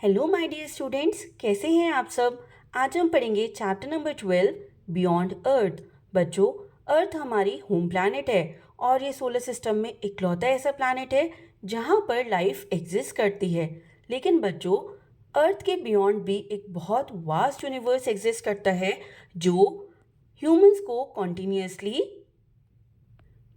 Hello my dear students, कैसे हैं आप सब। आज हम पढ़ेंगे चैप्टर नंबर 12 बियॉन्ड अर्थ। बच्चों, अर्थ हमारी होम प्लैनेट है और ये सोलर सिस्टम में इकलौता ऐसा प्लैनेट है जहाँ पर लाइफ एग्जिस्ट करती है। लेकिन बच्चों, अर्थ के बियॉन्ड भी एक बहुत वास्ट यूनिवर्स एग्जिस्ट करता है जो ह्यूमंस को कॉन्टिन्यूसली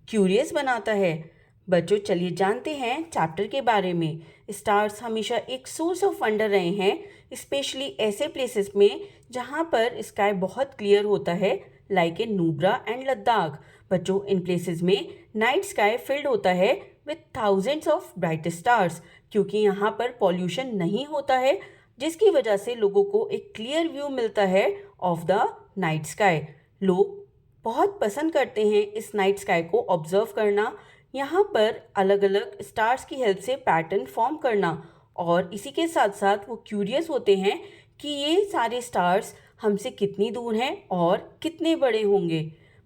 क्यूरियस बनाता है। बच्चों, चलिए जानते हैं चैप्टर के बारे में। स्टार्स हमेशा एक सोर्स ऑफ वंडर रहे हैं, स्पेशली ऐसे प्लेसेस में जहाँ पर स्काई बहुत क्लियर होता है, like in Nubra and Ladakh. बच्चों, इन प्लेसेस में नाइट स्काई फिल्ड होता है with thousands of bright stars, क्योंकि यहाँ पर पॉल्यूशन नहीं होता है, जिसकी वजह से लोगों को एक क्लियर व्यू मिलता है ऑफ द नाइट स्काई। लोग बहुत पसंद करते हैं इस नाइट स्काई को ऑब्जर्व करना, यहाँ पर अलग अलग स्टार्स की हेल्प से पैटर्न फॉर्म करना, और इसी के साथ साथ वो क्यूरियस होते हैं कि ये सारे स्टार्स हमसे कितनी दूर हैं और कितने बड़े होंगे।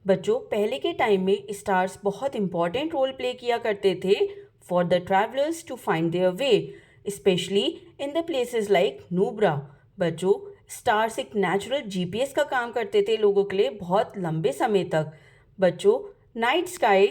बच्चों, पहले के टाइम में स्टार्स बहुत इंपॉर्टेंट रोल प्ले किया करते थे for the travellers to find their way, especially in the places like Nubra. बच्चों, स्टार्स एक नेचुरल जीपीएस का काम करते थे लोगों के लिए बहुत लंबे समय तक। बच्चों, नाइट स्काई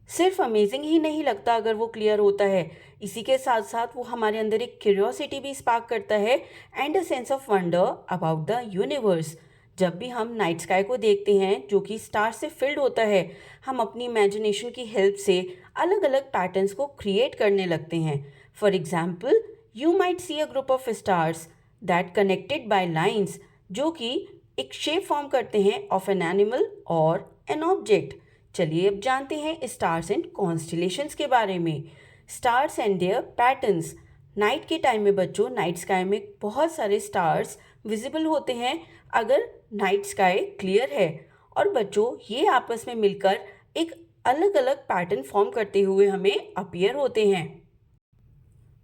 सिर्फ अमेजिंग ही नहीं लगता अगर वो क्लियर होता है, इसी के साथ साथ वो हमारे अंदर एक क्यूरियोसिटी भी स्पार्क करता है and a sense of wonder about the universe. जब भी हम नाइट स्काई को देखते हैं जो कि स्टार से फिल्ड होता है, हम अपनी इमेजिनेशन की हेल्प से अलग अलग पैटर्न्स को क्रिएट करने लगते हैं। For example, you might see a group of stars that connected by lines, जो कि एक शेप फॉर्म करते हैं ऑफ एन एनिमल और एन ऑब्जेक्ट। चलिए अब जानते हैं स्टार्स एंड कॉन्स्टिलेशंस के बारे में। Stars and their patterns. Night के टाइम में बच्चों नाइट स्काई में बहुत सारे स्टार्स विजिबल होते हैं अगर नाइट स्काई क्लियर है, और बच्चों ये आपस में मिलकर एक अलग अलग पैटर्न फॉर्म करते हुए हमें अपीयर होते हैं।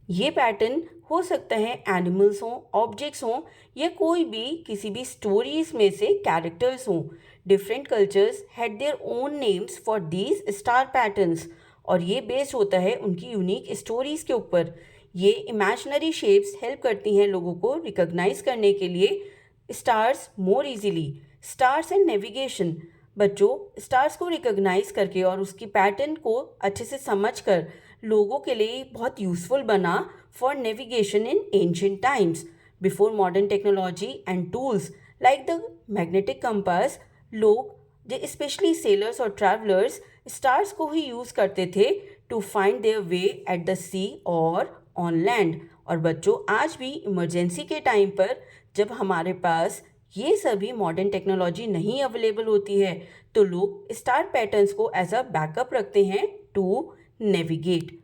ये पैटर्न हो सकता है एनिमल्स हों, ऑब्जेक्ट्स हों, या कोई भी किसी भी स्टोरीज में से कैरेक्टर्स हों। Different cultures had their own names for these star patterns, और ये बेस्ड होता है उनकी यूनिक स्टोरीज के ऊपर। ये इमेजिनरी शेप्स हेल्प करती हैं लोगों को रिकॉग्नाइज करने के लिए stars more easily. Stars and navigation. बच्चों, स्टार्स को रिकॉग्नाइज करके और उसकी पैटर्न को अच्छे से समझकर लोगों के लिए बहुत यूजफुल बना for navigation in ancient times. Before modern technology and tools like the magnetic compass, लोग स्पेशली सेलर्स और ट्रैवलर्स स्टार्स को ही यूज़ करते थे to find their way at the sea और ऑन लैंड। और बच्चों, आज भी इमरजेंसी के टाइम पर जब हमारे पास ये सभी मॉडर्न टेक्नोलॉजी नहीं अवेलेबल होती है, तो लोग स्टार पैटर्न्स को एज अ बैकअप रखते हैं to navigate.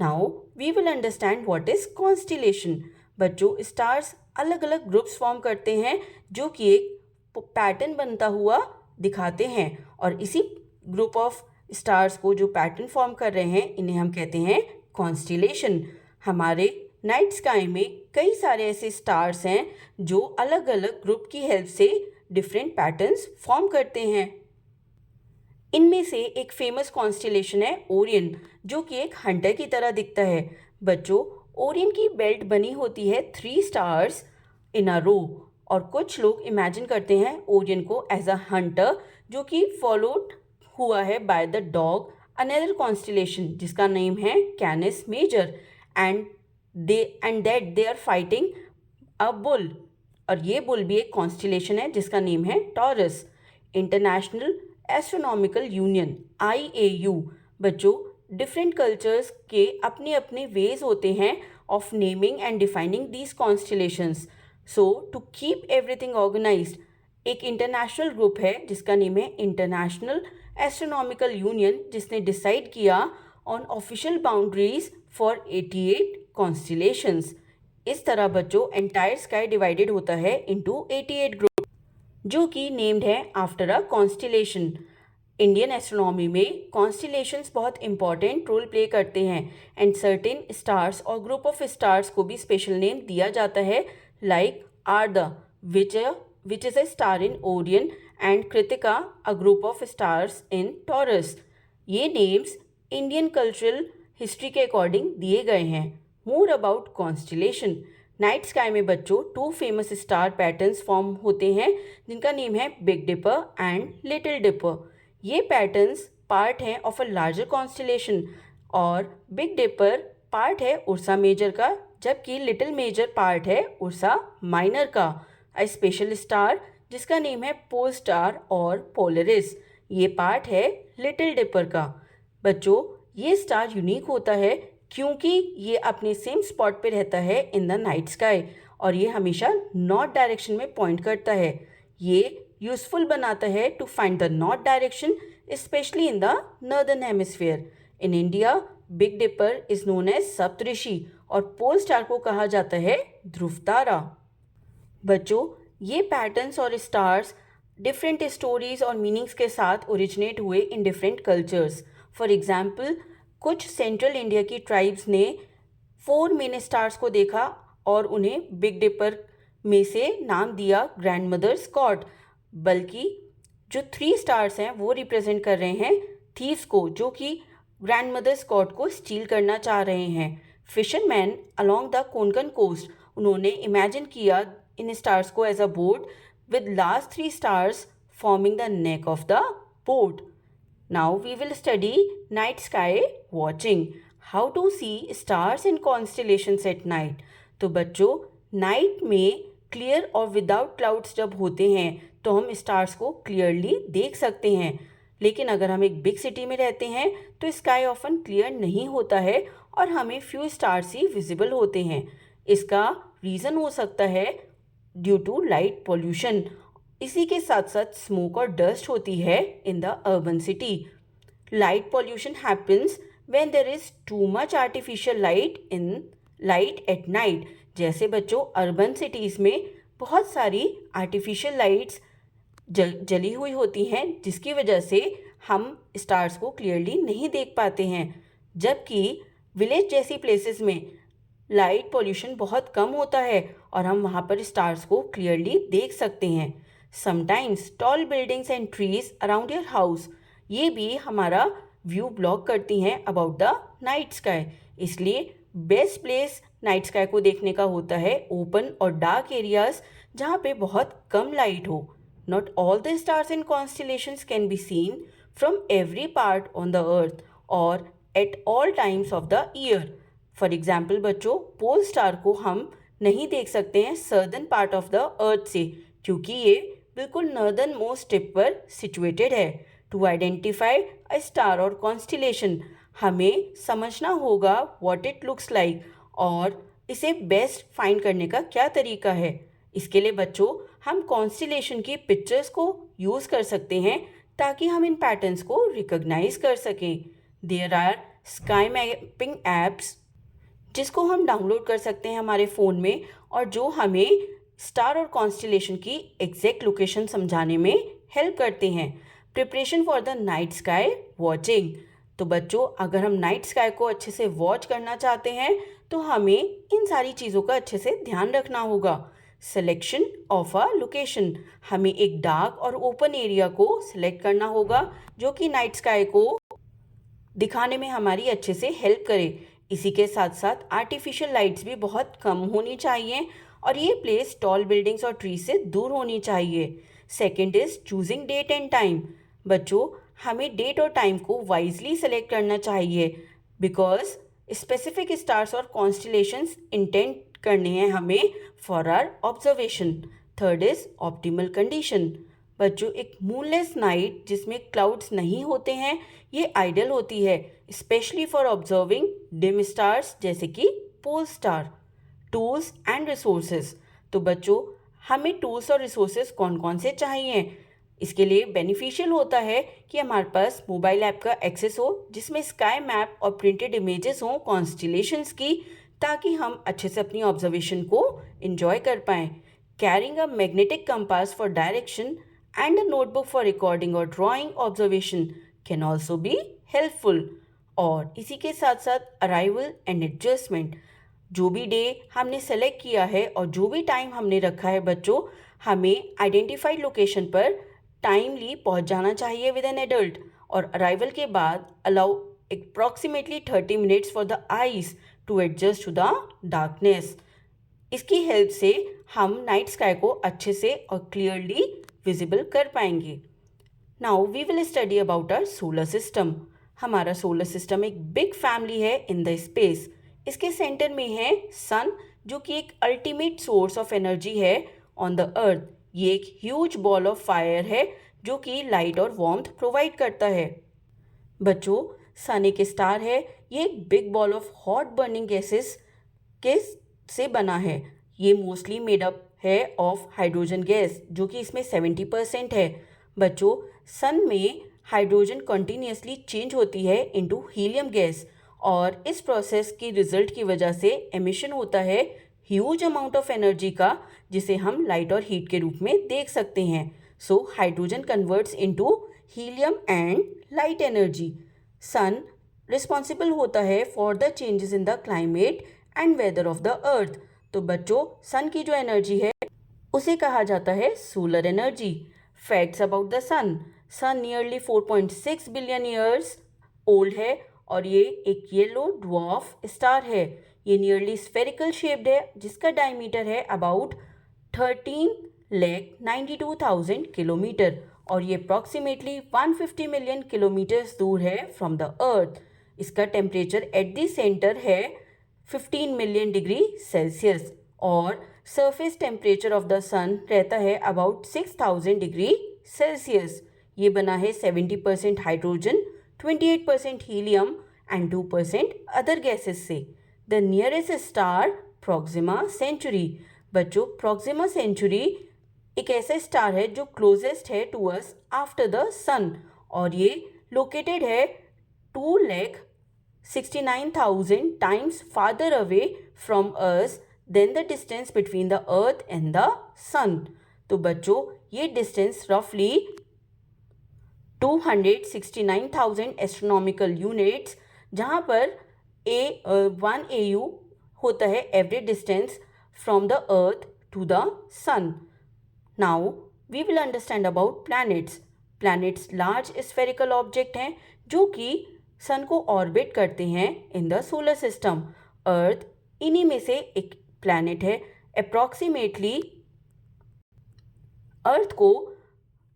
Now we will understand what is constellation. बच्चों, स्टार्स अलग अलग ग्रुप्स फॉर्म करते हैं जो कि एक पैटर्न बनता हुआ दिखाते हैं, और इसी ग्रुप ऑफ स्टार्स को जो पैटर्न फॉर्म कर रहे हैं इन्हें हम कहते हैं कॉन्स्टिलेशन। हमारे नाइट स्काई में कई सारे ऐसे स्टार्स हैं जो अलग अलग ग्रुप की हेल्प से डिफरेंट पैटर्न्स फॉर्म करते हैं। इनमें से एक फेमस कॉन्स्टिलेशन है ओरियन, जो कि एक हंटर की तरह दिखता है। बच्चों, ओरियन की बेल्ट बनी होती है 3 स्टार्स इन अ रो, और कुछ लोग इमेजिन करते हैं ओरियन को एज अ हंटर जो कि फॉलोड हुआ है by the dog another constellation जिसका नेम है Canis Major, and that they are fighting a bull, और ये बुल भी एक कॉन्स्टिलेशन है जिसका नेम है Taurus. International Astronomical Union IAU। बच्चों, डिफरेंट कल्चर्स के अपने अपने वेज होते हैं of naming and defining these constellations. So to keep everything organised, एक इंटरनेशनल ग्रुप है जिसका नेम है इंटरनेशनल एस्ट्रोनॉमिकल यूनियन, जिसने डिसाइड किया on official boundaries for 88 constellations. इस तरह बच्चों एंटायर स्काई डिवाइडेड होता है इनटू 88 ग्रुप, जो कि नेम्ड है after a constellation. Indian astronomy में कॉन्स्टिलेशंस बहुत इंपॉर्टेंट रोल प्ले करते हैं, एंड सर्टेन स्टार्स और ग्रुप ऑफ स्टार्स को भी स्पेशल नेम दिया जाता है, like आर्दा which is a star in Orion, and Kritika a group of stars in taurus. ये नेम्स इंडियन कल्चरल हिस्ट्री के अकॉर्डिंग दिए गए हैं। More about constellation. Night sky में बच्चों 2 फेमस स्टार पैटर्न्स फॉर्म होते हैं जिनका नेम है Big Dipper and Little Dipper. ये पैटर्न्स पार्ट हैं ऑफ अ लार्जर कॉन्स्टिलेशन और बिग डिपर पार्ट है उर्सा मेजर का, जबकि लिटिल मेजर पार्ट है उर्सा माइनर का। अ स्पेशल स्टार जिसका नेम है पोल स्टार और पोलरिस, ये पार्ट है लिटिल डिपर का। बच्चों ये स्टार यूनिक होता है क्योंकि ये अपने सेम स्पॉट पे रहता है इन द नाइट स्काई और ये हमेशा नॉर्थ डायरेक्शन में पॉइंट करता है। ये यूजफुल बनाता है to find the north direction specially in the northern hemisphere. In India big dipper is known as Saptarishi और पोल स्टार को कहा जाता है ध्रुव तारा। बच्चों ये पैटर्न्स और स्टार्स डिफरेंट स्टोरीज और मीनिंग्स के साथ ओरिजिनेट हुए in different cultures. For example कुछ सेंट्रल इंडिया की ट्राइब्स ने 4 मेन स्टार्स को देखा और उन्हें बिग डिपर में से नाम दिया ग्रैंड मदर्स गॉड, बल्कि जो 3 स्टार्स हैं वो रिप्रेजेंट कर रहे हैं थीव्स को जो कि ग्रैंड मदर्स गॉड को स्टील करना चाह रहे हैं। Fisherman along the Konkan coast उन्होंने इमेजिन किया इन स्टार्स को as a boat with last 3 stars forming the neck of the boat. Now we will study night sky watching. How to see stars and constellations at night. तो बच्चों night में clear और without clouds जब होते हैं तो हम stars को क्लियरली देख सकते हैं, लेकिन अगर हम एक बिग सिटी में रहते हैं तो स्काई ऑफन क्लियर नहीं होता है और हमें फ्यू स्टार्स ही विजिबल होते हैं। इसका रीज़न हो सकता है ड्यू टू लाइट पोल्यूशन। इसी के साथ साथ स्मोक और डस्ट होती है in the urban city. Light pollution happens when there is too much artificial light at night. जैसे बच्चों अर्बन सिटीज़ में बहुत सारी आर्टिफिशियल लाइट्स जली हुई होती हैं जिसकी वजह से हम स्टार्स को क्लियरली नहीं देख पाते हैं, जबकि विलेज जैसी प्लेसेस में लाइट पोल्यूशन बहुत कम होता है और हम वहाँ पर स्टार्स को क्लियरली देख सकते हैं। Sometimes tall buildings and trees around your house ये भी हमारा व्यू ब्लॉक करती हैं अबाउट द नाइट स्काई। इसलिए बेस्ट प्लेस नाइट स्काई को देखने का होता है ओपन और डार्क एरियाज जहाँ पे बहुत कम लाइट हो। Not all the stars and constellations can be seen from every part on the earth और at all times of the year. For example बच्चों पोल स्टार को हम नहीं देख सकते हैं southern part of the earth से क्योंकि ये बिल्कुल नॉर्दर्न मोस्ट टिप पर सिचुएटेड है। टू आइडेंटिफाई अ स्टार और कॉन्स्टिलेशन हमें समझना होगा व्हाट इट लुक्स लाइक और इसे बेस्ट फाइंड करने का क्या तरीका है। इसके लिए बच्चों हम कॉन्स्टिलेशन की पिक्चर्स को यूज़ कर सकते हैं ताकि हम इन पैटर्न्स को रिकॉग्नाइज कर सकें। There are sky mapping apps जिसको हम डाउनलोड कर सकते हैं हमारे फ़ोन में और जो हमें स्टार और कॉन्स्टिलेशन की एग्जैक्ट लोकेशन समझाने में हेल्प करते हैं। Preparation for the night sky watching. तो बच्चों अगर हम नाइट स्काई को अच्छे से वॉच करना चाहते हैं तो हमें इन सारी चीज़ों का अच्छे से ध्यान रखना होगा। सिलेक्शन ऑफ अ लोकेशन, हमें एक डार्क और ओपन एरिया को सिलेक्ट करना होगा जो कि नाइट स्काई को दिखाने में हमारी अच्छे से हेल्प करे। इसी के साथ साथ आर्टिफिशियल लाइट्स भी बहुत कम होनी चाहिए और ये प्लेस टॉल बिल्डिंग्स और ट्री से दूर होनी चाहिए। Second is choosing date and time. बच्चों हमें डेट और टाइम को वाइजली सेलेक्ट करना चाहिए बिकॉज स्पेसिफिक स्टार्स और कॉन्स्टिलेशंस इंटेंट करने हैं हमें for our observation. Third is optimal condition. बच्चों एक मूनलेस नाइट जिसमें क्लाउड्स नहीं होते हैं ये आइडियल होती है especially for observing dim stars जैसे कि pole star. Tools and resources. तो बच्चों हमें टूल्स और रिसोर्सेज कौन कौन से चाहिए। इसके लिए बेनिफिशियल होता है कि हमारे पास मोबाइल ऐप का एक्सेस हो जिसमें स्काई मैप और प्रिंटेड इमेजेस हों कॉन्स्टिलेशंस की, ताकि हम अच्छे से अपनी ऑब्जर्वेशन को एंजॉय कर पाएँ। Carrying a magnetic compass for direction and a notebook for recording or drawing observation can also be helpful। और इसी के साथ साथ अराइवल एंड एडजस्टमेंट, जो भी डे हमने सेलेक्ट किया है और जो भी टाइम हमने रखा है बच्चों हमें आइडेंटिफाइड लोकेशन पर टाइमली पहुंच जाना चाहिए विद एन एडल्ट और अराइवल के बाद allow approximately 30 minutes for the eyes to adjust to the darkness. इसकी हेल्प से हम नाइट स्काई को अच्छे से और क्लियरली विजिबल कर पाएंगे। Now we will study about our solar system. हमारा सोलर सिस्टम एक बिग फैमिली है इन द स्पेस। इसके सेंटर में है सन, जो कि एक अल्टीमेट सोर्स ऑफ एनर्जी है ऑन द अर्थ। ये एक ह्यूज बॉल ऑफ फायर है जो कि लाइट और वार्मथ प्रोवाइड करता है। बच्चों, सन एक स्टार है। ये एक big ball of hot burning gases के से बना है। ये मोस्टली मेड अप है ऑफ हाइड्रोजन गैस, जो कि इसमें 70% है। बच्चों, सन में हाइड्रोजन कंटिन्यूसली चेंज होती है इनटू हीलियम गैस, और इस प्रोसेस की रिजल्ट की वजह से एमिशन होता है ह्यूज अमाउंट ऑफ एनर्जी का, जिसे हम लाइट और हीट के रूप में देख सकते हैं। So hydrogen converts into helium and light energy. Sun responsible होता है for the changes in the climate and weather of the earth. तो बच्चों, सन की जो एनर्जी है उसे कहा जाता है solar energy. Facts about the sun. Sun nearly 4.6 billion years old है और ये एक येलो ड्वार्फ स्टार है। ये नियरली स्फेरिकल शेप्ड है, जिसका डायमीटर है अबाउट 13,92,000 किलोमीटर, और ये अप्रॉक्सीमेटली 150 मिलियन किलोमीटर्स दूर है फ्रॉम द अर्थ। इसका टेम्परेचर एट द सेंटर है 15 मिलियन डिग्री सेल्सियस, और सरफेस टेम्परेचर ऑफ द सन रहता है अबाउट 6000 डिग्री सेल्सियस। ये बना है 70% hydrogen, 28% helium and 2% other gases से। The nearest star Proxima Centauri. बच्चों, प्रोक्सिमा सेंचुरी एक ऐसा स्टार है जो क्लोजेस्ट है to us after the sun, और ये लोकेटेड है 2,69,000 times farther away from us than the distance between the earth and the sun. तो बच्चों, ये डिस्टेंस रफली 269,000 एस्ट्रोनॉमिकल यूनिट्स, जहाँ पर 1 AU होता है average distance from the earth to the sun. Now we will understand about planets. Planets large spherical object हैं जो कि सन को ऑर्बिट करते हैं in the solar system. Earth इन्हीं में से एक प्लैनेट है। अप्रॉक्सीमेटली अर्थ को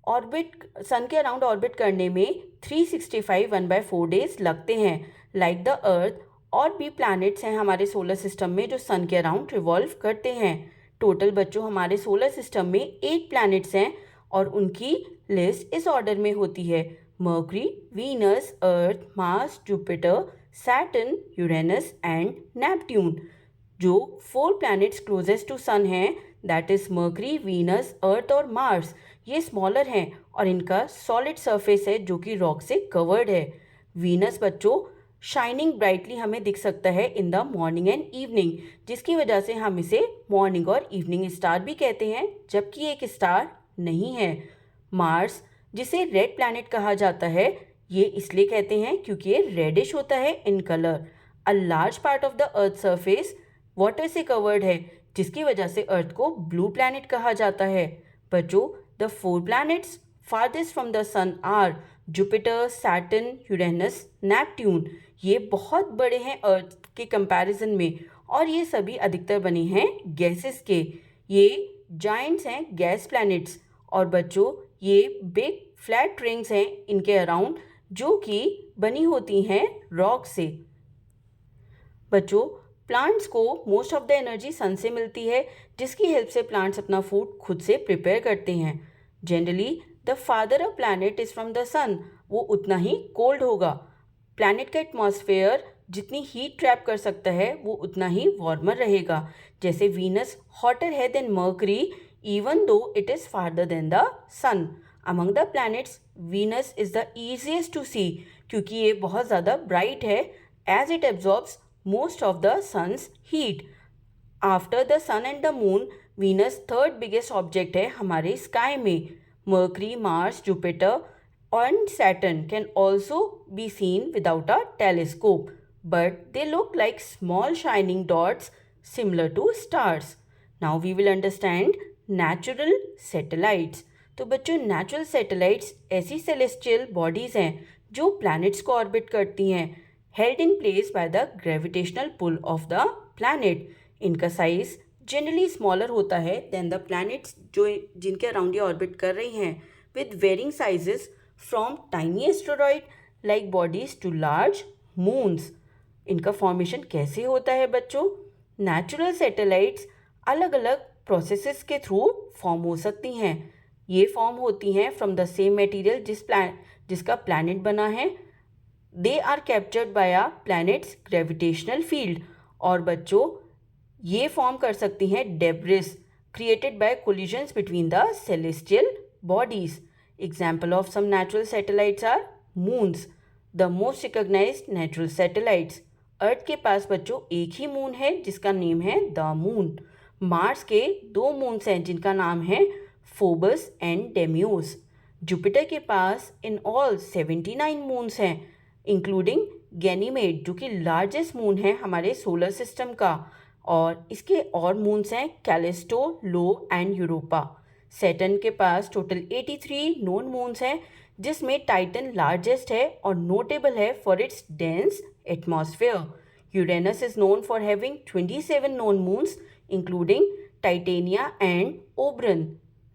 सन के अराउंड ऑर्बिट करने में 365 1/4 डेज लगते हैं। लाइक द अर्थ, और भी प्लैनेट्स हैं हमारे सोलर सिस्टम में जो सन के अराउंड रिवॉल्व करते हैं। टोटल बच्चों, हमारे सोलर सिस्टम में 8 प्लैनेट्स हैं, और उनकी लिस्ट इस ऑर्डर में होती है: mercury, Venus, earth, Mars, Jupiter, Saturn, Uranus and Neptune. जो 4 प्लैनेट्स क्लोजेस्ट टू सन हैं, दैट इज मर्क्यूरी, वीनस, अर्थ और मार्स, ये स्मॉलर हैं और इनका सॉलिड सरफेस है जो कि रॉक से कवर्ड है। वीनस बच्चों शाइनिंग ब्राइटली हमें दिख सकता है in the morning and evening, जिसकी वजह से हम इसे मॉर्निंग और इवनिंग स्टार भी कहते हैं, जबकि एक स्टार नहीं है। मार्स, जिसे रेड प्लैनेट कहा जाता है, ये इसलिए कहते हैं क्योंकि ये रेडिश होता है in colour. A large part of the earth surface water से कवर्ड है, जिसकी वजह से अर्थ को ब्लू प्लैनेट कहा जाता है। बच्चों, the 4 planets farthest from the sun are Jupiter, Saturn, Uranus, Neptune. ये बहुत बड़े हैं अर्थ के कंपैरिजन में, और ये सभी अधिकतर बने हैं गैसेस के। ये जाइंट्स हैं, गैस प्लैनेट्स। और बच्चों, ये बिग फ्लैट रिंग्स हैं इनके अराउंड, जो कि बनी होती हैं रॉक से। बच्चों, प्लांट्स को most of the energy sun से मिलती है, जिसकी हेल्प से प्लांट्स अपना फूड खुद से प्रिपेयर करते हैं। Generally the farther of planet is from the sun, वो उतना ही कोल्ड होगा। प्लैनेट का एटमॉस्फेयर जितनी हीट ट्रैप कर सकता है वो उतना ही वार्मर रहेगा। जैसे वीनस हॉटर है than Mercury, even though it is farther than the sun. Among the planets Venus is the easiest to see, क्योंकि ये बहुत ज़्यादा ब्राइट है as it absorbs most of the sun's heat. After the sun and the moon, Venus third biggest object है हमारे sky में। Mercury, Mars, Jupiter and Saturn can also be seen without a telescope, but they look like small shining dots similar to stars. Now we will understand natural satellites. तो बच्चों, natural satellites ऐसी celestial bodies हैं जो planets को orbit करती हैं। held in place by the gravitational pull of the planet. इनका size generally smaller होता है देन द प्लैनेट्स जो जिनके अराउंड ये ऑर्बिट कर रही हैं, with varying sizes from tiny asteroid like bodies to large moons. इनका फॉर्मेशन कैसे होता है बच्चों? नेचुरल सैटेलाइट्स अलग अलग प्रोसेसेस के थ्रू फॉर्म हो सकती हैं. ये फॉर्म होती हैं फ्रॉम द सेम मटेरियल जिसका प्लैनेट बना है. They are captured by a planet's gravitational field. और बच्चों ये फॉर्म कर सकती हैं debris created by collisions between the celestial bodies. Example of some natural satellites are moons, the most recognised natural satellites. Earth के पास बच्चों एक ही मून है जिसका नेम है द मून. मार्स के 2 मून्स हैं जिनका नाम है फोबस एंड डेमियोस. जुपिटर के पास इन ऑल 79 मून्स हैं इंक्लूडिंग गैनीमेड जो कि लार्जेस्ट मून है हमारे सोलर सिस्टम का. और इसके और मून्स हैं Callisto, low and Europa. Saturn के पास टोटल 83 नोन मून्स हैं जिसमें टाइटन लार्जेस्ट है और नोटेबल है for its dense atmosphere. Uranus is known for having 27 known moons including Titania and Oberon.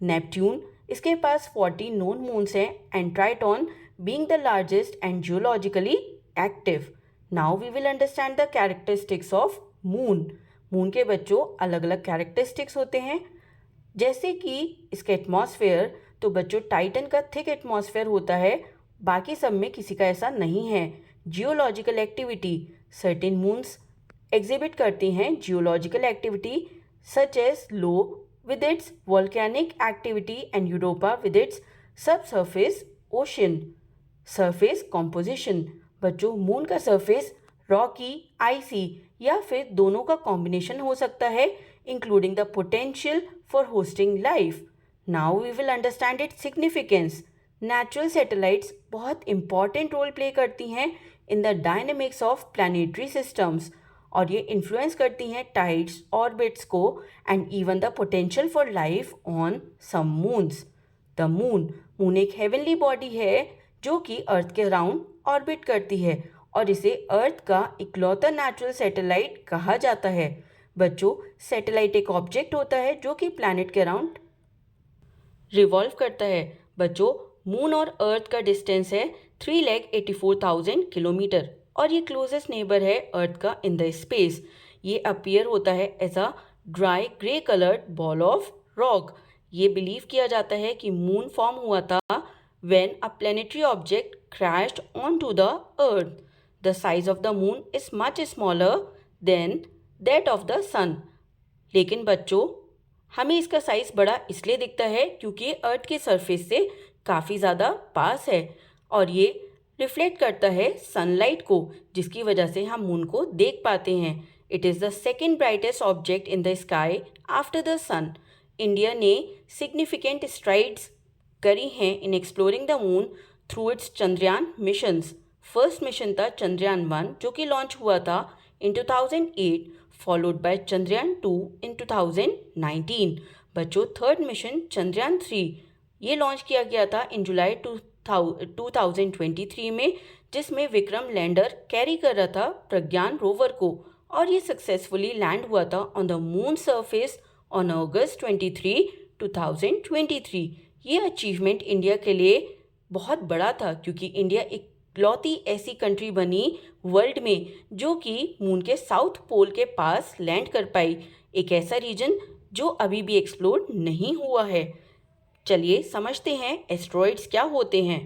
Neptune इसके पास 40 नोन मून्स हैं and Triton being the largest and geologically active. Now we will understand the characteristics of moon. Moon के बच्चों अलग अलग characteristics होते हैं जैसे कि इसका एटमॉस्फेयर. तो बच्चों टाइटन का थिक एटमॉस्फेयर होता है, बाकी सब में किसी का ऐसा नहीं है. Geological activity, certain moons exhibit करती हैं geological activity such as Io with its volcanic activity and Europa with its subsurface ocean. Surface composition. बच्चों मून का सरफेस रॉकी, आइसी या फिर दोनों का कॉम्बिनेशन हो सकता है including the potential for hosting life. Now we will understand its significance. Natural satellites बहुत इंपॉर्टेंट रोल प्ले करती हैं in the dynamics of planetary systems और ये इन्फ्लुएंस करती हैं टाइड्स, ऑर्बिट्स को and even the potential for life on some moons. The moon एक heavenly body है जो कि अर्थ के अराउंड ऑर्बिट करती है और इसे अर्थ का इकलौता नेचुरल सैटेलाइट कहा जाता है. बच्चों सैटेलाइट एक ऑब्जेक्ट होता है जो कि प्लैनेट के अराउंड रिवॉल्व करता है. बच्चों मून और अर्थ का डिस्टेंस है 3,84,000 किलोमीटर और ये क्लोजेस्ट नेबर है अर्थ का इन द स्पेस. ये अपीयर होता है as a dry grey coloured ball of rock. ये बिलीव किया जाता है कि मून फॉर्म हुआ था when a planetary object crashed on to the earth. The size of the moon is much smaller than that of the sun. लेकिन बच्चों हमें इसका साइज बड़ा इसलिए दिखता है क्योंकि अर्थ के सरफेस से काफ़ी ज़्यादा पास है और ये रिफ्लेक्ट करता है सनलाइट को जिसकी वजह से हम मून को देख पाते हैं. It is the second brightest object in the sky after the sun. India ने सिग्निफिकेंट स्ट्राइड्स करी हैं in exploring the moon through its Chandrayaan missions. First mission था चंद्रयान 1 जो कि लॉन्च हुआ था in 2008 followed by Chandrayaan 2 in 2019. बच्चों थर्ड मिशन चंद्रयान 3 ये लॉन्च किया गया था इन जुलाई 2023 में जिसमें विक्रम लैंडर कैरी कर रहा था प्रज्ञान रोवर को और ये सक्सेसफुली लैंड हुआ था on the moon surface on August 23, 2023. ये अचीवमेंट इंडिया के लिए बहुत बड़ा था क्योंकि इंडिया इकलौती ऐसी कंट्री बनी वर्ल्ड में जो कि मून के साउथ पोल के पास लैंड कर पाई. एक ऐसा रीजन जो अभी भी एक्सप्लोर नहीं हुआ है. चलिए समझते हैं एस्टेरॉइड्स क्या होते हैं.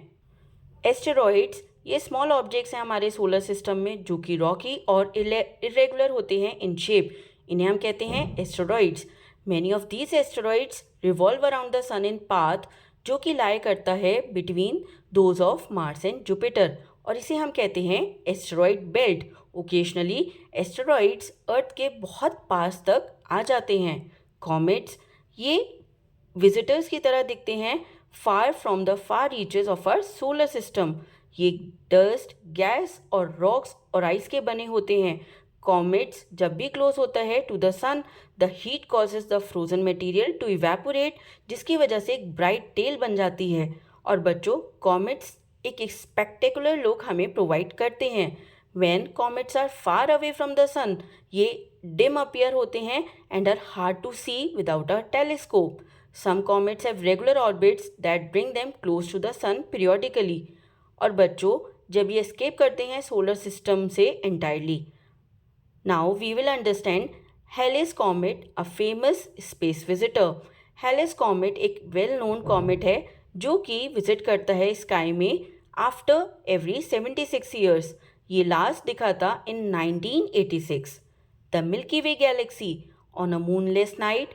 एस्टेरॉइड्स ये स्मॉल ऑब्जेक्ट्स हैं हमारे सोलर सिस्टम में जो कि रॉकी और इरेगुलर होते हैं इन शेप. इन्हें हम कहते हैं asteroids. Many of these asteroids revolve around the sun in path जो कि लाई करता है between those of Mars and Jupiter और इसे हम कहते हैं asteroid belt. Occasionally asteroids earth के बहुत पास तक आ जाते हैं. कॉमेट्स ये विजिटर्स की तरह दिखते हैं far from the far reaches of our solar system. ये डस्ट, गैस और रॉक्स और आइस के बने होते हैं. कॉमेट्स जब भी क्लोज होता है to the sun the heat causes the frozen material to evaporate जिसकी वजह से एक ब्राइट टेल बन जाती है. और बच्चों कॉमेट्स एक स्पेक्टेकुलर लुक हमें प्रोवाइड करते हैं. When comets are far away from the sun, ये dim appear होते हैं and are hard to see without a telescope. Some comets have regular orbits that bring them close to the sun periodically. और बच्चों, जब ये escape करते हैं solar system से entirely. Now we will understand Halley's Comet, a famous space visitor. Halley's Comet एक well known comet है जो कि विजिट करता है स्काई में आफ्टर एवरी 76 ईयर्स. ये लास्ट दिखा था इन 1986. The milky way Galaxy on a moonless night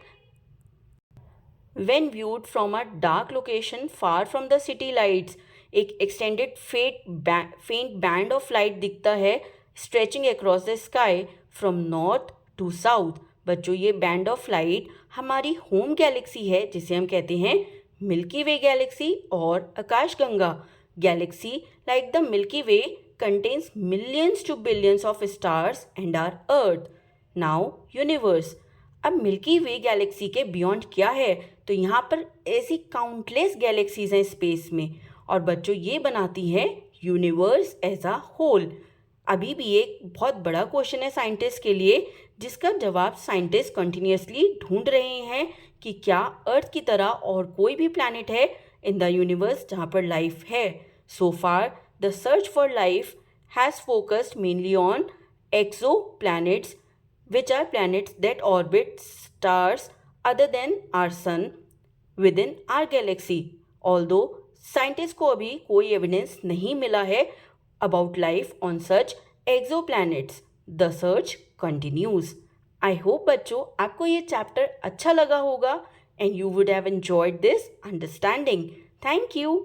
when viewed from a dark location far from the city lights, एक extended faint band of light दिखता है stretching across the sky from north to south. बच्चों, ये band of light हमारी home Galaxy है जिसे हम कहते हैं मिल्की वे गैलेक्सी और आकाशगंगा Galaxy. Like the milky way contains millions to billions of stars and our earth. Now universe. अब मिल्की वे गैलेक्सी के बियॉन्ड क्या है? तो यहाँ पर ऐसी काउंटलेस गैलेक्सीज हैं स्पेस में और बच्चों ये बनाती है यूनिवर्स एज अ होल. अभी भी एक बहुत बड़ा क्वेश्चन है साइंटिस्ट के लिए जिसका जवाब साइंटिस्ट कंटिन्यूसली ढूंढ रहे हैं कि क्या अर्थ की तरह और कोई भी प्लैनेट है इन द यूनिवर्स जहाँ पर लाइफ है. So far the search for life has focused mainly on exoplanets which are planets that orbit stars other than our sun within our galaxy. Although scientists को अभी कोई evidence नहीं मिला है about life on such exoplanets, the search continues. I hope बच्चों आपको ये chapter अच्छा लगा होगा and you would have enjoyed this understanding. Thank you.